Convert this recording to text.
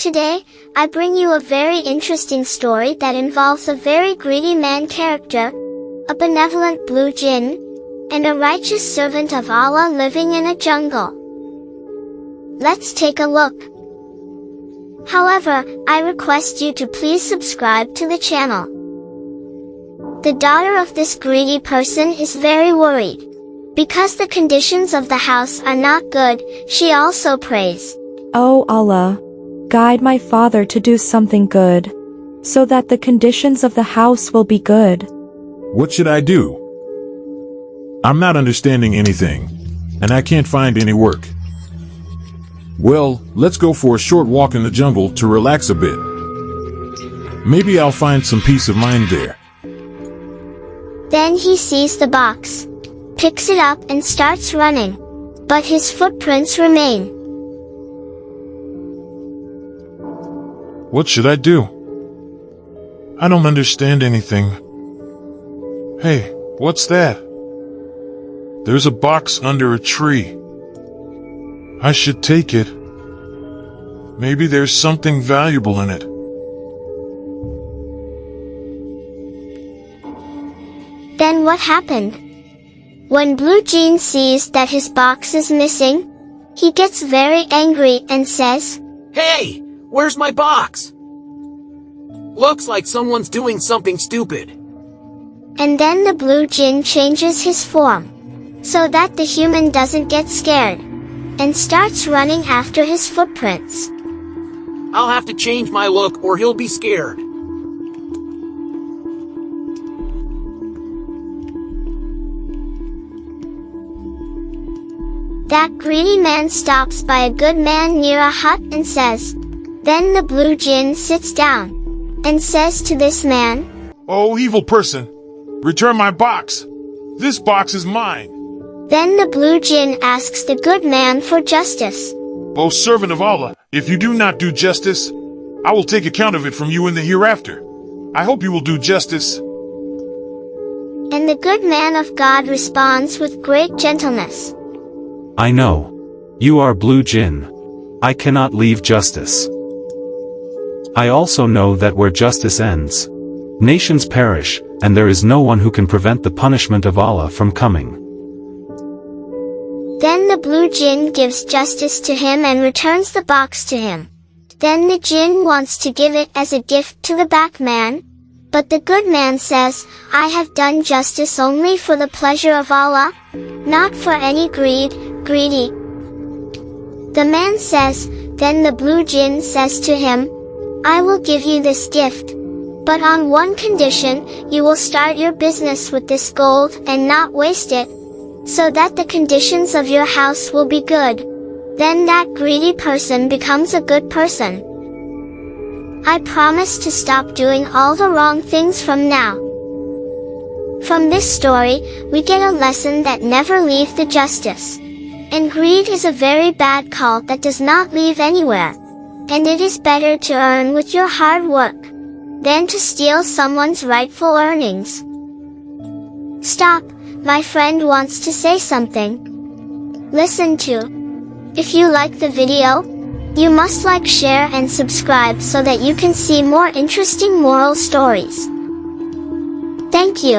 Today, I bring you a very interesting story that involves a very greedy man character, a benevolent Blue Jinn, and a righteous servant of Allah living in a jungle. Let's take a look. However, I request you to please subscribe to the channel. The daughter of this greedy person is very worried. Because the conditions of the house are not good, she also prays, "O Allah, guide my father to do something good, so that the conditions of the house will be good." What should I do? I'm not understanding anything, and I can't find any work. Well, let's go for a short walk in the jungle to relax a bit. Maybe I'll find some peace of mind there. Then he sees the box, picks it up and starts running. But his footprints remain. What should I do? I don't understand anything. Hey, what's that? There's a box under a tree. I should take it. Maybe there's something valuable in it. Then what happened? When Blue Jinn sees that his box is missing, he gets very angry and says, "Hey, where's my box? Looks like someone's doing something stupid." And then the Blue Jinn changes his form, so that the human doesn't get scared, and starts running after his footprints. I'll have to change my look or he'll be scared. That greedy man stops by a good man near a hut and says, then the Blue Jinn sits down, and says to this man, "Oh, evil person, return my box. This box is mine." Then the Blue Jinn asks the good man for justice. "O servant of Allah, if you do not do justice, I will take account of it from you in the hereafter. I hope you will do justice." And the good man of God responds with great gentleness, "I know. You are Blue Jinn. I cannot leave justice. I also know that where justice ends, nations perish, and there is no one who can prevent the punishment of Allah from coming." Then the Blue Jinn gives justice to him and returns the box to him. Then the Jinn wants to give it as a gift to the back man, but the good man says, "I have done justice only for the pleasure of Allah, not for any greedy." The man says, then the Blue Jinn says to him, "I will give you this gift, but on one condition, you will start your business with this gold and not waste it, so that the conditions of your house will be good." Then that greedy person becomes a good person. I promise to stop doing all the wrong things from now. From this story, we get a lesson that never leave the justice. And greed is a very bad cult that does not leave anywhere. And it is better to earn with your hard work than to steal someone's rightful earnings. Stop, my friend wants to say something. Listen to. If you like the video, you must like, share and subscribe so that you can see more interesting moral stories. Thank you.